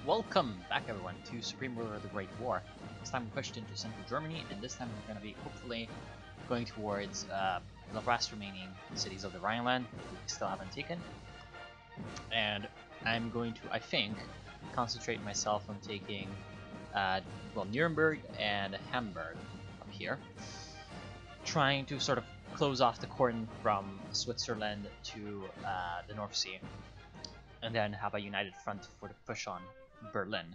Welcome back everyone to Supreme Ruler of the Great War. This time we pushed into central Germany, and this time we're going to be hopefully going towards the last remaining cities of the Rhineland that we still haven't taken. And I'm going to, I think, concentrate myself on taking well, Nuremberg and Hamburg up here, trying to sort of close off the cordon from Switzerland to the North Sea, and then have a united front for the push on Berlin.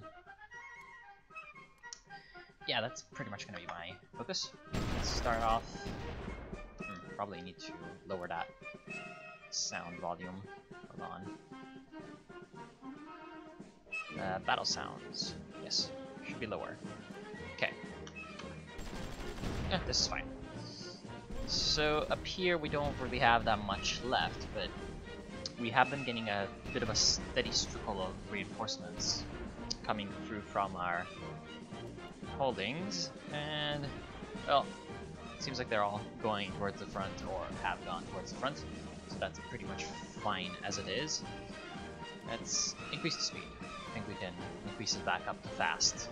Yeah, that's pretty much going to be my focus. Let's start off. Probably need to lower that sound volume. Hold on. Battle sounds. Yes, should be lower. Okay. Yeah, this is fine. So up here we don't really have that much left, but we have been getting a bit of a steady trickle of reinforcements coming through from our holdings, and well, it seems like they're all going towards the front or have gone towards the front, so that's pretty much fine as it is. Let's increase the speed. I think we can increase it back up fast.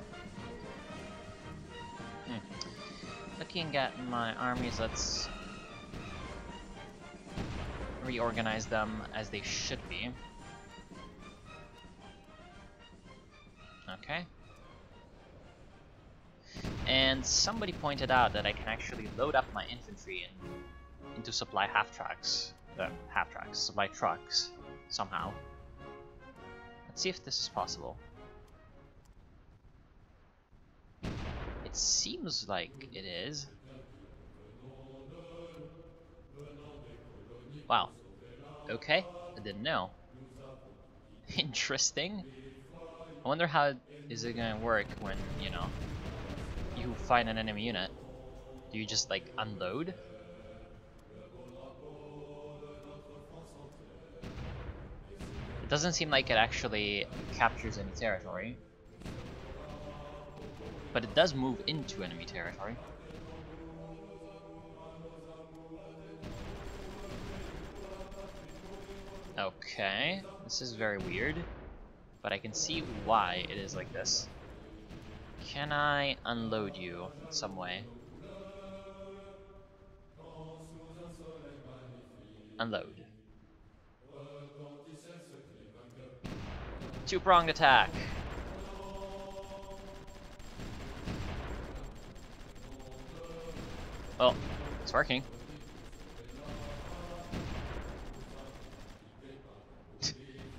Looking at my armies, let's reorganize them as they should be. Okay. And somebody pointed out that I can actually load up my infantry into supply supply trucks somehow. Let's see if this is possible. It seems like it is. Wow. Okay, I didn't know. Interesting. I wonder how is it gonna work when, you know, you find an enemy unit. Do you just like unload? It doesn't seem like it actually captures any territory, but it does move into enemy territory. Okay, this is very weird, but I can see why it is like this. Can I unload you in some way? Unload. Two-pronged attack. Well, it's working.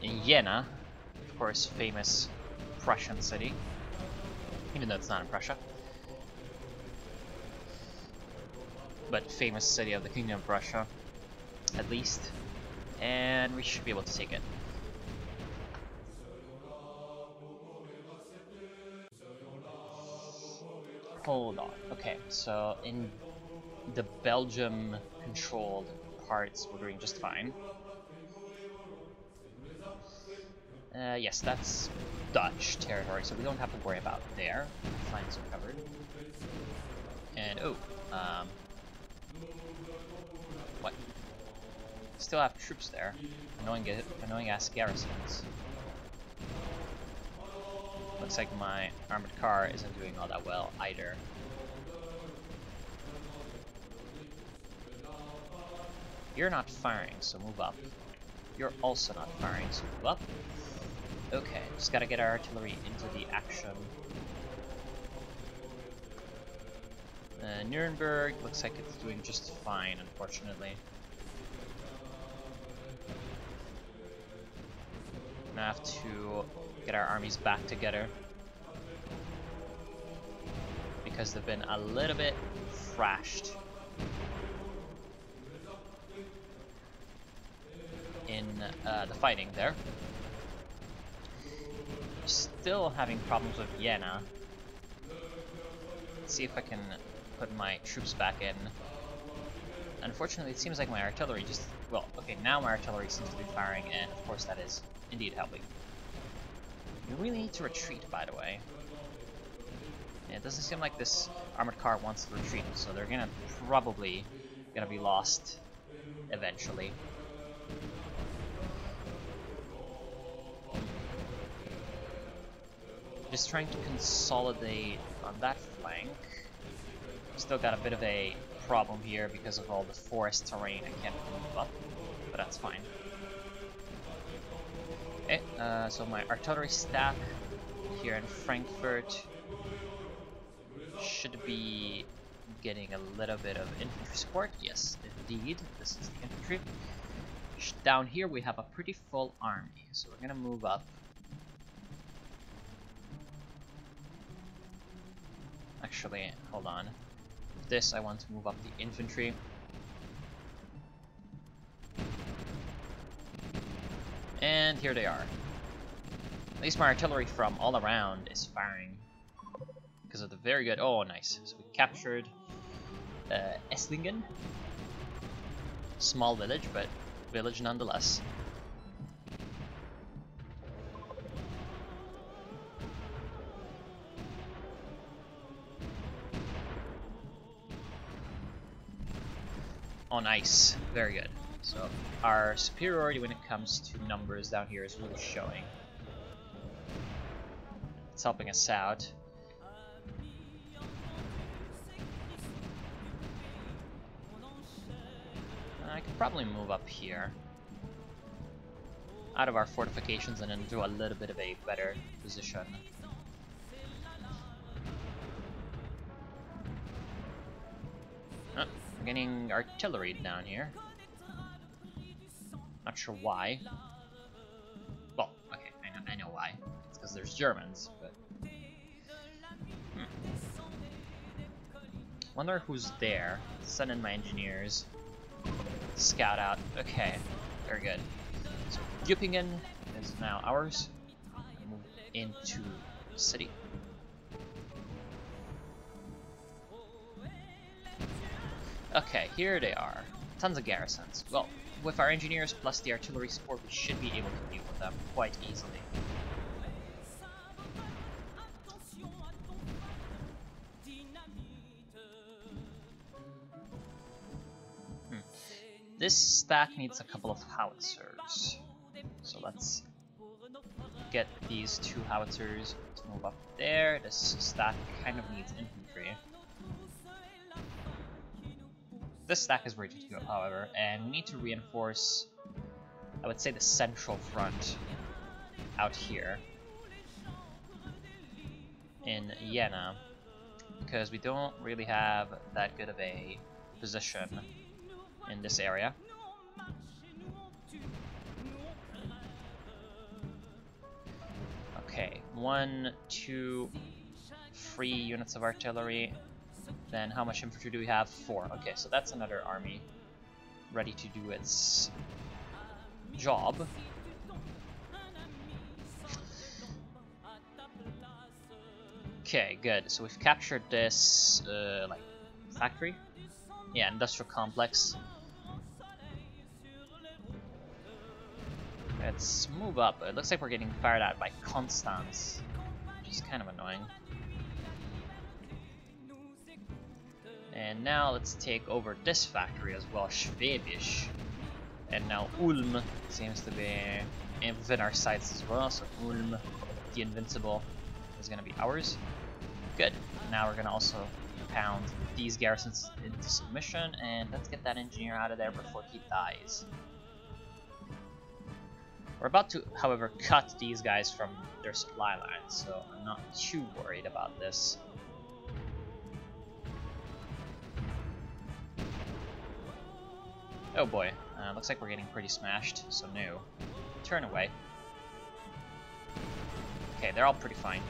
In Jena, of course, famous Prussian city, even though it's not in Prussia, but famous city of the Kingdom of Prussia, at least, and we should be able to take it. Hold on. Okay, so in the Belgium-controlled parts, we're doing just fine. Yes, that's Dutch territory, so we don't have to worry about there. Flanks are covered. And oh, what? Still have troops there. Annoying ass garrisons. Looks like my armored car isn't doing all that well either. You're not firing, so move up. You're also not firing, so move up. Okay, just gotta get our artillery into the action. Nuremberg looks like it's doing just fine, unfortunately. I'm gonna have to get our armies back together, because they've been a little bit thrashed in the fighting there. Still having problems with Jena. Let's see if I can put my troops back in. Unfortunately, it seems like my artillery just... Well, okay, now my artillery seems to be firing, and of course that is indeed helping. We really need to retreat, by the way. And it doesn't seem like this armored car wants to retreat, so they're probably gonna be lost eventually. Just trying to consolidate on that flank. Still got a bit of a problem here because of all the forest terrain. I can't move up, but that's fine. Okay, so my artillery stack here in Frankfurt should be getting a little bit of infantry support. Yes, indeed, this is the infantry. Down here we have a pretty full army, so we're gonna move up. Actually, hold on. This I want to move up the infantry. And here they are. At least my artillery from all around is firing because of the very good. Oh, nice. So we captured Esslingen. Small village, but village nonetheless. Oh, nice. Very good. So our superiority when it comes to numbers down here is really showing. It's helping us out. I could probably move up here out of our fortifications and into a little bit of a better position. Oh, we're getting artillery down here. Not sure why. Well, okay, I know why. It's because there's Germans, but... Wonder who's there. Send in my engineers. Scout out. Okay, very good. So Göppingen is now ours. Move into the city. Okay, here they are. Tons of garrisons. Well, with our engineers plus the artillery support, we should be able to deal with them quite easily. This stack needs a couple of howitzers. So let's get these 2 howitzers to move up there. This stack kind of needs infantry. This stack is ready to go, however, and we need to reinforce, I would say, the central front out here in Jena, because we don't really have that good of a position in this area. Okay, 1, 2, 3 units of artillery. Then how much infantry do we have? 4. Okay, so that's another army ready to do its job. Okay, good. So we've captured this like factory. Yeah, industrial complex. Let's move up. It looks like we're getting fired at by Constance, which is kind of annoying. And now let's take over this factory as well, Schwäbisch. And now Ulm seems to be within our sights as well, so Ulm, the Invincible, is going to be ours. Good. Now we're going to also pound these garrisons into submission, and let's get that engineer out of there before he dies. We're about to, however, cut these guys from their supply line, so I'm not too worried about this. Oh boy, looks like we're getting pretty smashed, so no. Turn away. Okay, they're all pretty fine.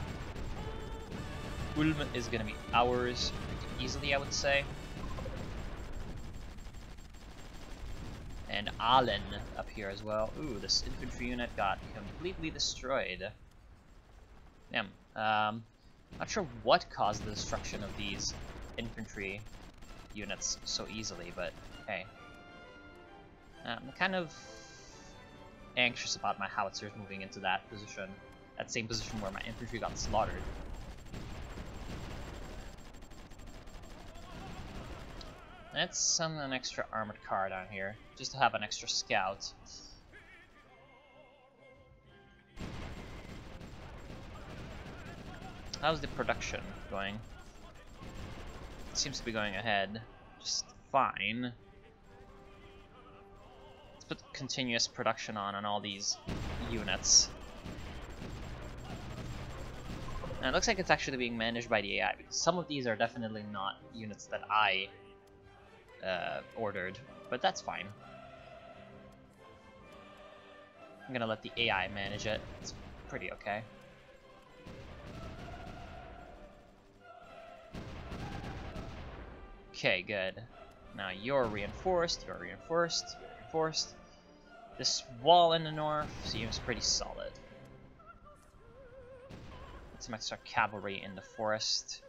Ulm is going to be ours pretty easily, I would say. And Aalen up here as well. Ooh, this infantry unit got completely destroyed. Damn. Not sure what caused the destruction of these infantry units so easily, but hey. I'm kind of anxious about my howitzers moving into that position. That same position where my infantry got slaughtered. Let's send an extra armored car down here, just to have an extra scout. How's the production going? It seems to be going ahead just fine. Let's put continuous production on all these units. And it looks like it's actually being managed by the AI, because some of these are definitely not units that I ordered, but that's fine. I'm gonna let the AI manage it. It's pretty okay. Okay, good. Now you're reinforced, you're reinforced, you're reinforced. This wall in the north seems pretty solid. Some extra cavalry in the forest.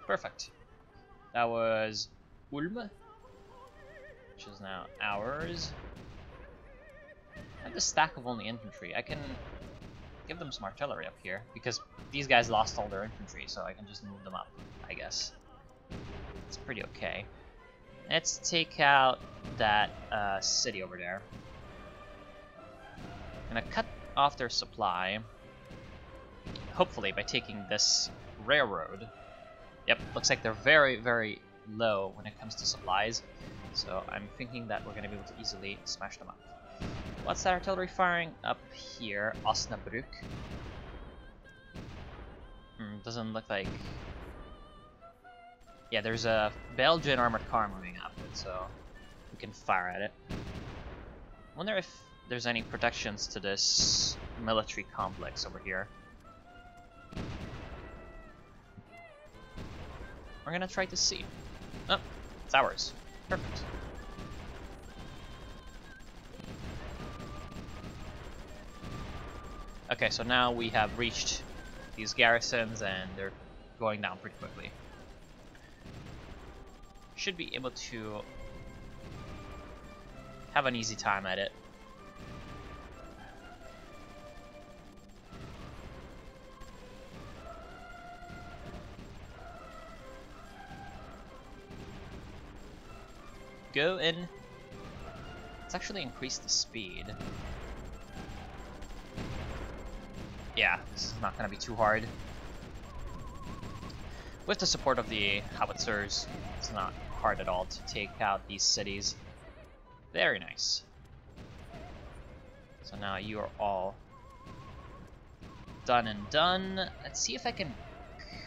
Perfect. That was Ulm, which is now ours. I have a stack of only infantry. I can give them some artillery up here, because these guys lost all their infantry, so I can just move them up, I guess. It's pretty okay. Let's take out that city over there. I'm gonna cut off their supply, hopefully by taking this railroad. Yep, looks like they're very, very low when it comes to supplies, so I'm thinking that we're gonna be able to easily smash them up. What's that artillery firing up here? Osnabrück. Doesn't look like... Yeah, there's a Belgian armored car moving up, so we can fire at it. Wonder if there's any protections to this military complex over here. We're gonna try to see. Oh, it's ours. Perfect. Okay, so now we have reached these garrisons and they're going down pretty quickly. Should be able to have an easy time at it. Go in. Let's actually increase the speed. Yeah, this is not going to be too hard. With the support of the howitzers, it's not hard at all to take out these cities. Very nice. So now you are all done and done. Let's see if I can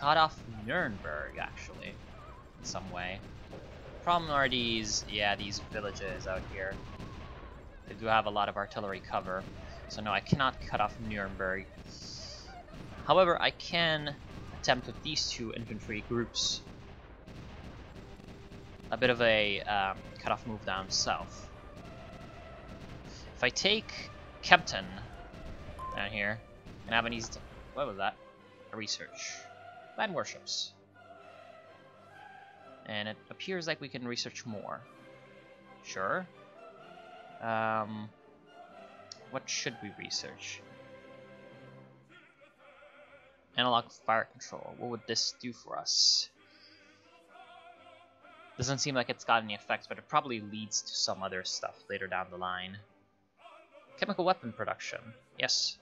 cut off Nuremberg, actually, in some way. Problem are these, yeah, these villages out here. They do have a lot of artillery cover. So no, I cannot cut off Nuremberg. However, I can attempt with these two infantry groups a bit of a cut-off move down south. If I take Kempten down here, and have an easy... What was that? A research. Land warships. And it appears like we can research more. Sure. What should we research? Analog fire control. What would this do for us? Doesn't seem like it's got any effects, but it probably leads to some other stuff later down the line. Chemical weapon production. Yes.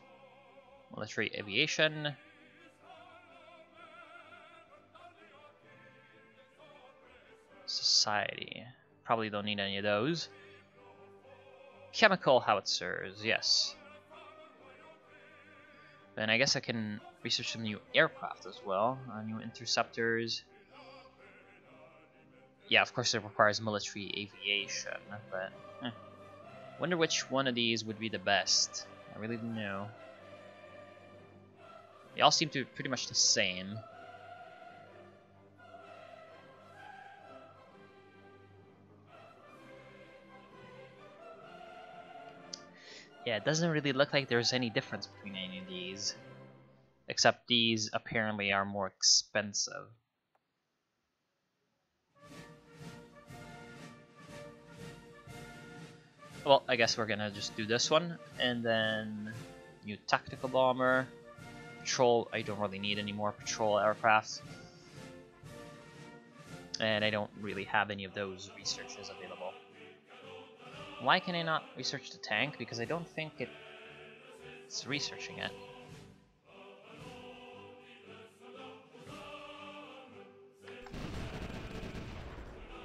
Military aviation. Society. Probably don't need any of those. Chemical howitzers. Yes. Then I guess I can research some new aircraft as well. New interceptors. Yeah, of course it requires military aviation, but wonder which one of these would be the best. I really don't know. They all seem to be pretty much the same. Yeah, it doesn't really look like there's any difference between any of these. Except these apparently are more expensive. Well, I guess we're gonna just do this one, and then new tactical bomber, patrol, I don't really need any more patrol aircrafts. And I don't really have any of those researches available. Why can I not research the tank? Because I don't think it's researching it.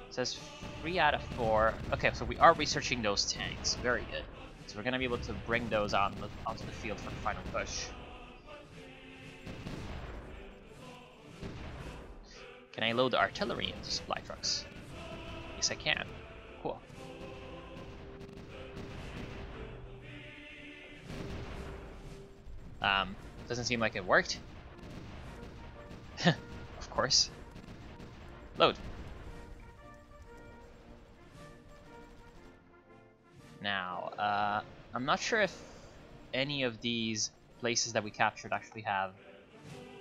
It says 3 out of 4. Okay, so we are researching those tanks. Very good. So we're going to be able to bring those onto the field for the final push. Can I load the artillery into supply trucks? Yes, I can. Cool. Doesn't seem like it worked. Of course. Load. Now, I'm not sure if any of these places that we captured actually have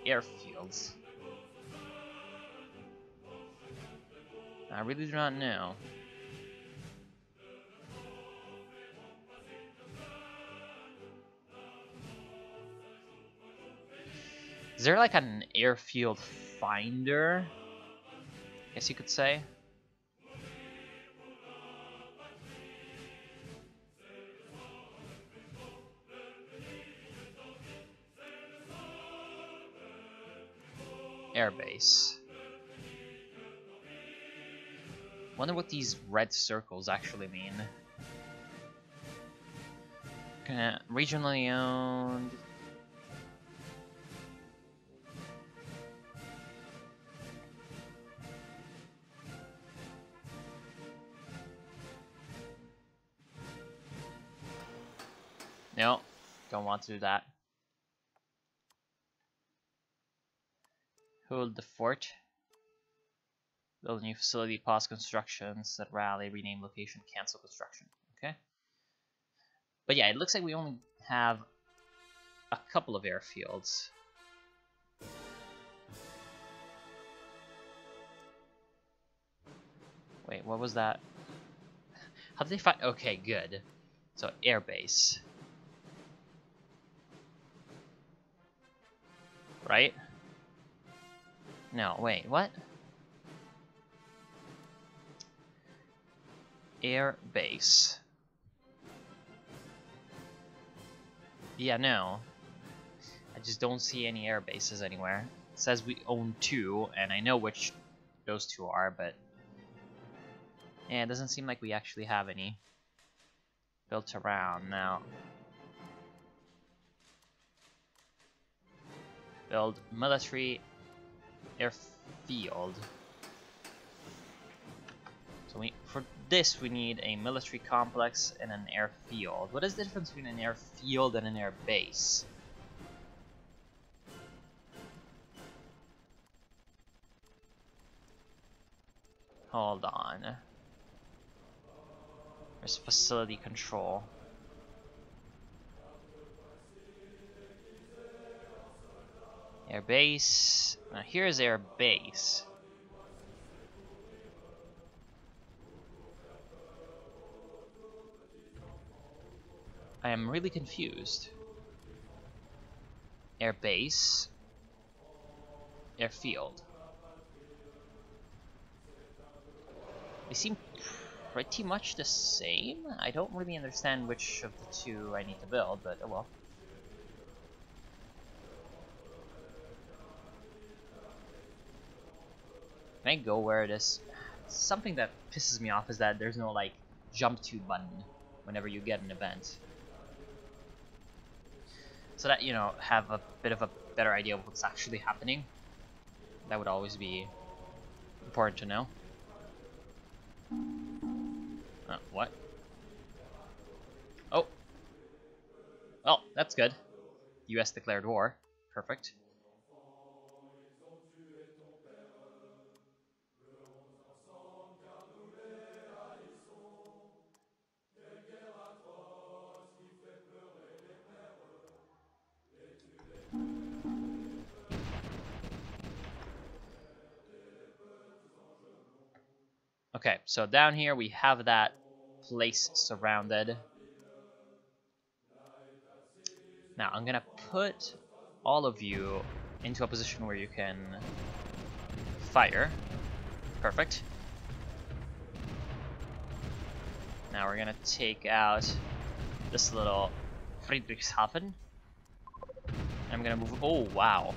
airfields. I really do not know. Is there like an airfield finder? I guess you could say. Airbase. Wonder what these red circles actually mean. Regionally owned. No, don't want to do that. Hold the fort. Build a new facility, pause construction, set rally, rename location, cancel construction. Okay. But yeah, it looks like we only have a couple of airfields. Wait, what was that? How did they find? Okay, good. So, airbase. Right? No, wait, what? Air base. Yeah, no. I just don't see any air bases anywhere. It says we own 2, and I know which those 2 are, but yeah, it doesn't seem like we actually have any built around now. Build military airfield. So for this we need a military complex and an airfield. What is the difference between an airfield and an air base? Hold on. There's facility control. Air base. Now here's air base. I am really confused. Air base. Airfield. They seem pretty much the same. I don't really understand which of the 2 I need to build, but oh well. Can I go where it is? Something that pisses me off is that there's no like jump to button whenever you get an event. So that, you know, have a bit of a better idea of what's actually happening. That would always be important to know. What? Oh. Well, that's good. US declared war. Perfect. Okay, so down here we have that place surrounded. Now I'm gonna put all of you into a position where you can fire. Perfect. Now we're gonna take out this little Friedrichshafen. I'm gonna move. Oh wow,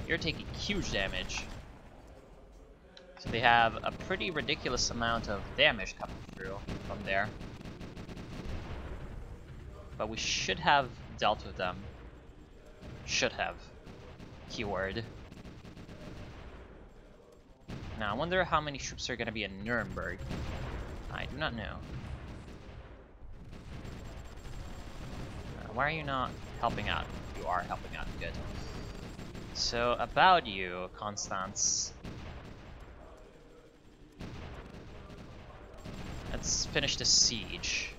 you're taking huge damage. So they have a pretty ridiculous amount of damage coming through from there. But we should have dealt with them. Should have. Keyword. Now I wonder how many troops are gonna be in Nuremberg. I do not know. Why are you not helping out? You are helping out, good. So, about you, Constance. Let's finish the siege.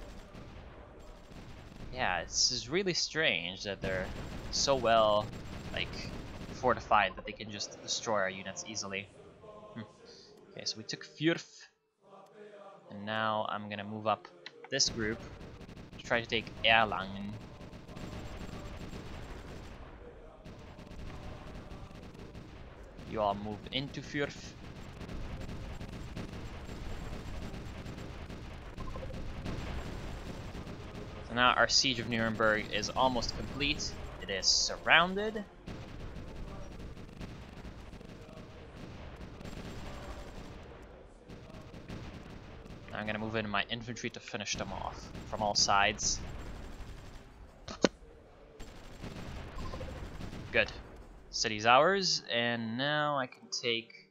Yeah, this is really strange that they're so well, like, fortified that they can just destroy our units easily. Okay, so we took Fürth. And now I'm gonna move up this group to try to take Erlangen. You all move into Fürth. So now our siege of Nuremberg is almost complete. It is surrounded. I'm gonna move in my infantry to finish them off from all sides. Good. City's ours, and now I can take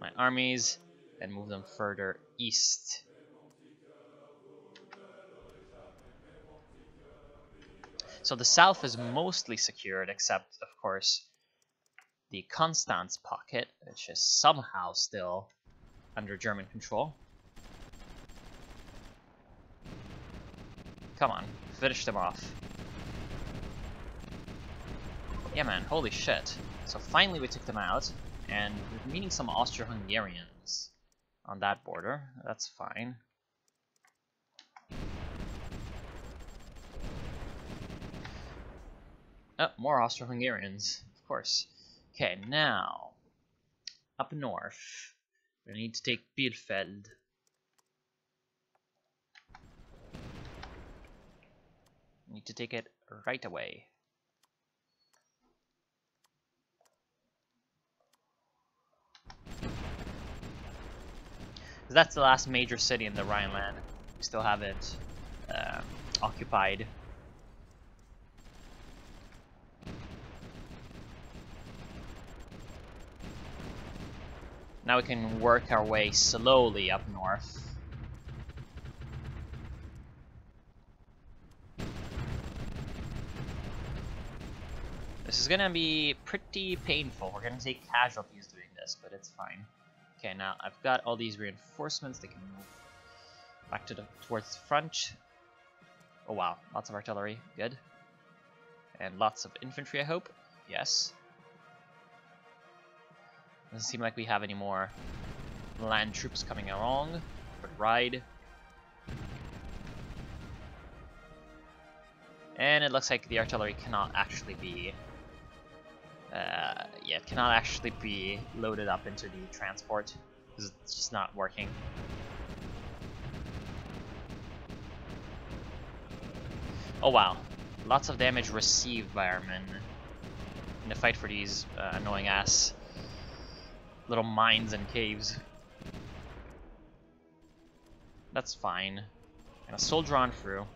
my armies and move them further east. So the south is mostly secured, except, of course, the Constance pocket, which is somehow still under German control. Come on, finish them off. Yeah man, holy shit. So finally we took them out, and we're meeting some Austro-Hungarians on that border. That's fine. Oh, more Austro-Hungarians, of course. Okay, now, up north, we need to take Bielefeld. We need to take it right away. That's the last major city in the Rhineland. We still haven't occupied. Now we can work our way slowly up north. This is gonna be pretty painful. We're gonna take casualties doing this, but it's fine. Okay, now I've got all these reinforcements. They can move back to towards the front. Oh wow, lots of artillery, good. And lots of infantry, I hope. Yes. Doesn't seem like we have any more land troops coming along. But ride. And it looks like the artillery cannot actually be yeah, it cannot actually be loaded up into the transport because it's just not working. Oh wow, lots of damage received by our men in the fight for these annoying ass little mines and caves. That's fine. I'm gonna soldier on through.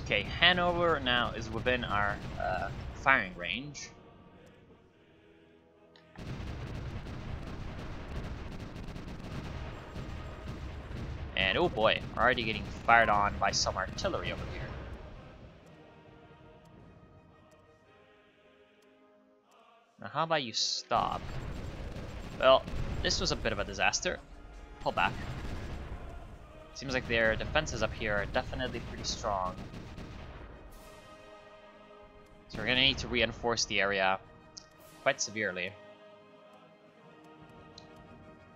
Okay, Hanover now is within our firing range. And oh boy, already getting fired on by some artillery over here. Now how about you stop? Well, this was a bit of a disaster. Pull back. Seems like their defenses up here are definitely pretty strong. So we're gonna need to reinforce the area quite severely.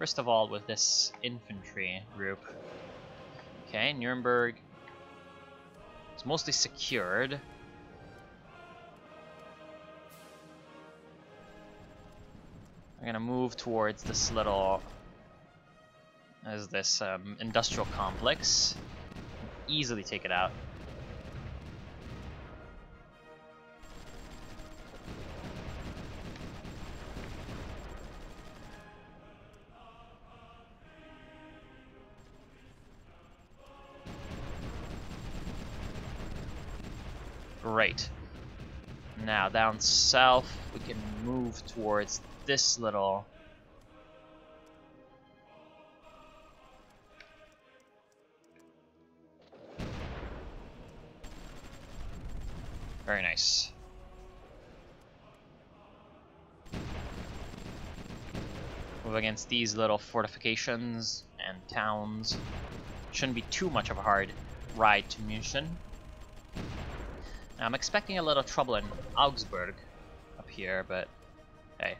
First of all, with this infantry group. Okay, Nuremberg is mostly secured. I'm gonna move towards this little, industrial complex. Easily take it out. Great. Now down south, we can move towards this little very nice. Move against these little fortifications and towns. Shouldn't be too much of a hard ride to München. Now, I'm expecting a little trouble in Augsburg up here, but hey.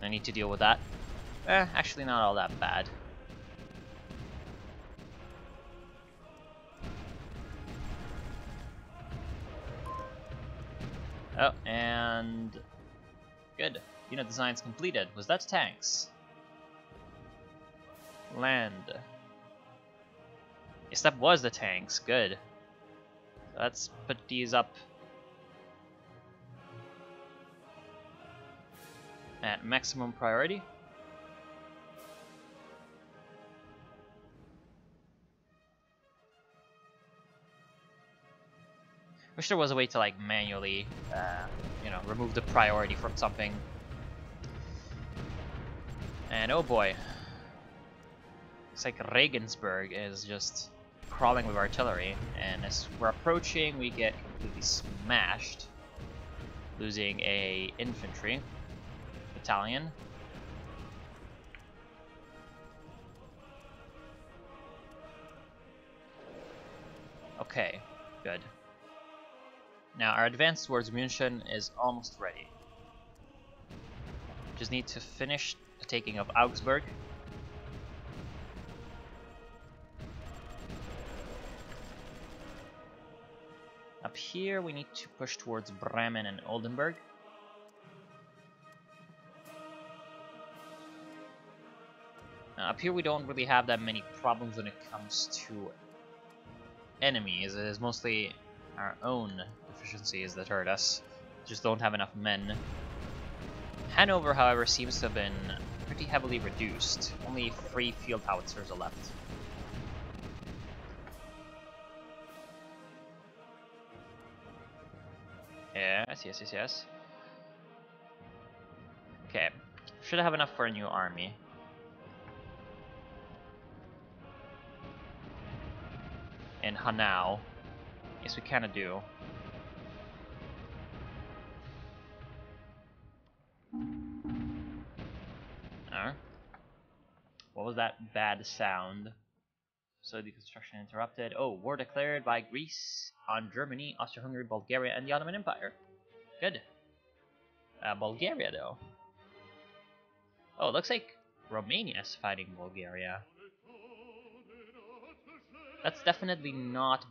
I need to deal with that. Actually not all that bad. Oh, and good. Unit design's completed. Was that tanks? Land. Yes, that was the tanks. Good. Let's put these up at maximum priority. Wish there was a way to like manually, remove the priority from something. And oh boy, looks like Regensburg is just crawling with artillery, and as we're approaching, we get completely smashed, losing a infantry battalion. Okay, good. Now our advance towards München is almost ready. Just need to finish the taking of Augsburg. Up here we need to push towards Bremen and Oldenburg. Now, up here we don't really have that many problems when it comes to enemies. It is mostly our own deficiencies that hurt us. Just don't have enough men. Hanover, however, seems to have been pretty heavily reduced. Only 3 field howitzers are left. Yes. Okay. Should have enough for a new army. In Hanau. Yes, we kinda do. What was that bad sound? So the construction interrupted. Oh, war declared by Greece on Germany, Austria-Hungary, Bulgaria, and the Ottoman Empire. Good. Bulgaria, though. Oh, it looks like Romania is fighting Bulgaria. That's definitely not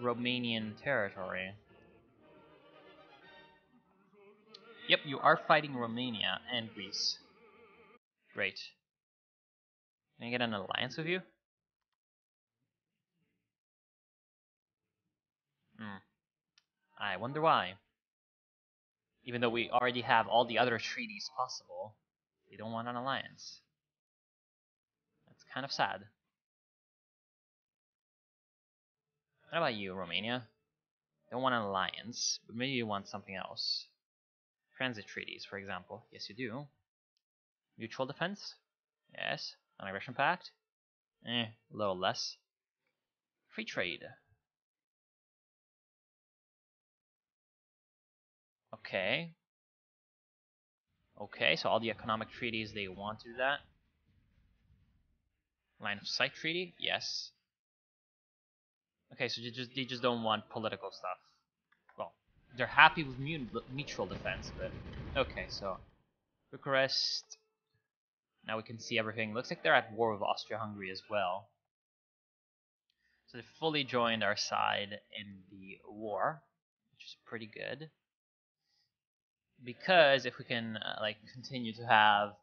Romanian territory. Yep, you are fighting Romania and Greece. Great. Can I get an alliance with you? I wonder why. Even though we already have all the other treaties possible, they don't want an alliance. That's kind of sad. What about you, Romania? Don't want an alliance, but maybe you want something else. Transit treaties, for example. Yes, you do. Mutual defense? Yes. Non-aggression pact? A little less. Free trade. Okay. Okay, so all the economic treaties, they want to do that. Line of sight treaty? Yes. Okay, so they just don't want political stuff. Well, they're happy with mutual defense, but okay, so Bucharest, Now we can see everything. Looks like they're at war with Austria-Hungary as well. So they fully joined our side in the war, which is pretty good. Because if we can like continue to have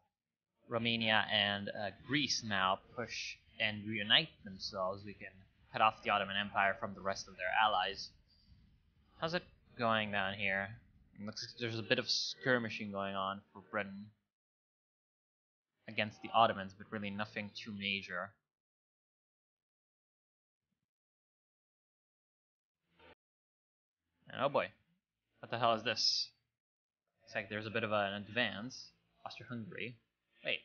Romania and Greece now push and reunite themselves, we can cut off the Ottoman Empire from the rest of their allies. How's it going down here? It looks like there's a bit of skirmishing going on for Britain against the Ottomans, but really nothing too major. And oh boy, what the hell is this? It's like there's a bit of an advance. Austria-Hungary. Wait.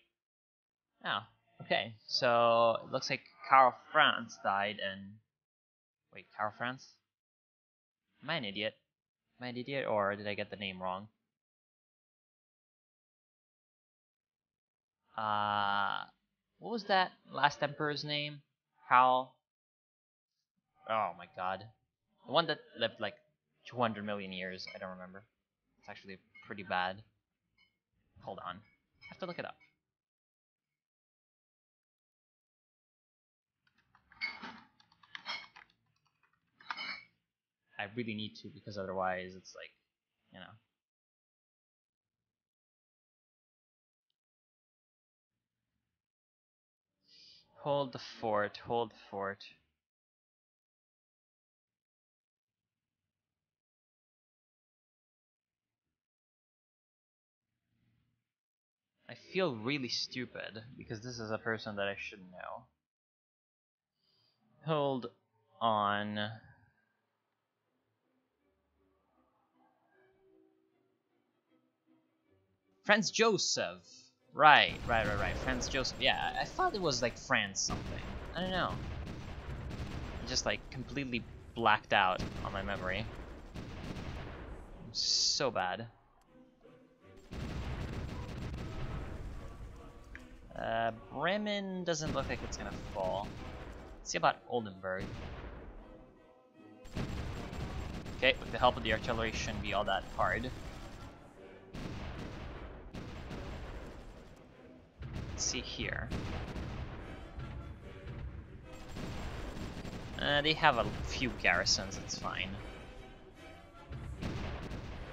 Oh, okay. So it looks like Karl Franz died and... Wait, Karl Franz? Am I an idiot? Am I an idiot, or did I get the name wrong? What was that last emperor's name? Karl... Oh my god. The one that lived like 200 million years, I don't remember. It's actually pretty bad. Hold on. I have to look it up. I really need to, because otherwise it's like, you know. Hold the fort, hold the fort. I feel really stupid, because this is a person that I should know. Hold on. Franz Joseph. Right. Franz Joseph. Yeah, I thought it was like France something. I don't know. Just like completely blacked out on my memory. So bad. Bremen doesn't look like it's gonna fall. Let's see about Oldenburg. Okay, with the help of the artillery, shouldn't be all that hard. Let's see here. They have a few garrisons, it's fine.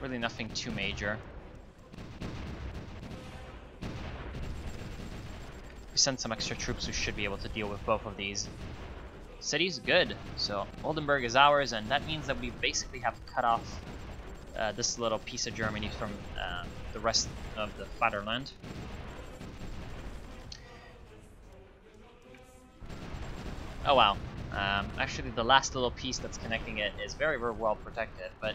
Really nothing too major. We sent some extra troops who should be able to deal with both of these cities. Good. So Oldenburg is ours, and that means that we basically have cut off this little piece of Germany from the rest of the Fatherland. Oh wow. Actually, the last little piece that's connecting it is very, very well protected, but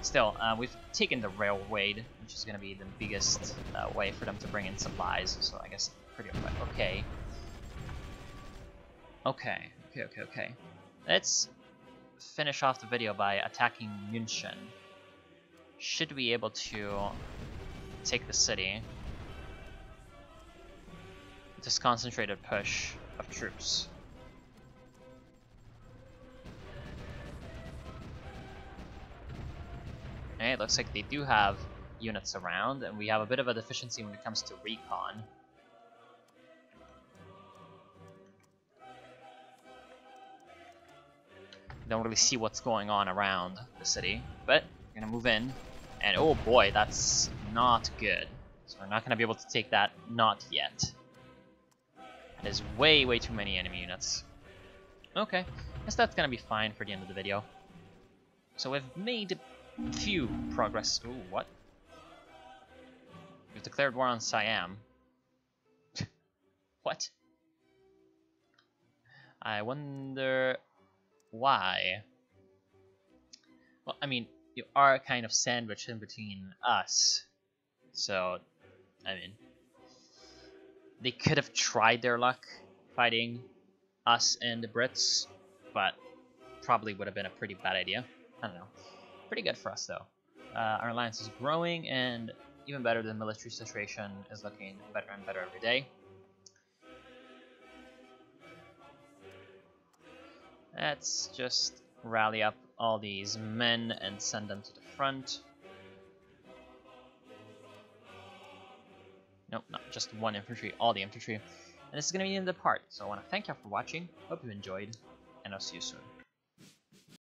still, we've taken the railway, which is going to be the biggest way for them to bring in supplies, so I guess pretty okay. Okay. Let's finish off the video by attacking München. Should be able to take the city with this concentrated push of troops. Okay, it looks like they do have units around, and we have a bit of a deficiency when it comes to recon. Don't really see what's going on around the city, but we're gonna move in, and oh boy, that's not good. So we're not gonna be able to take that, not yet. That is way, way too many enemy units. Okay, guess that's gonna be fine for the end of the video. So we've made few progress. Ooh, what? We've declared war on Siam. What? I wonder why. Well, I mean, you are kind of sandwiched in between us. So, I mean, they could have tried their luck fighting us and the Brits, but probably would have been a pretty bad idea. I don't know. Pretty good for us, though. Our alliance is growing, and even better, the military situation is looking better and better every day. Let's just rally up all these men and send them to the front. Nope, not just one infantry, all the infantry. And this is going to be the end of the part. So I want to thank you all for watching. Hope you enjoyed, and I'll see you soon.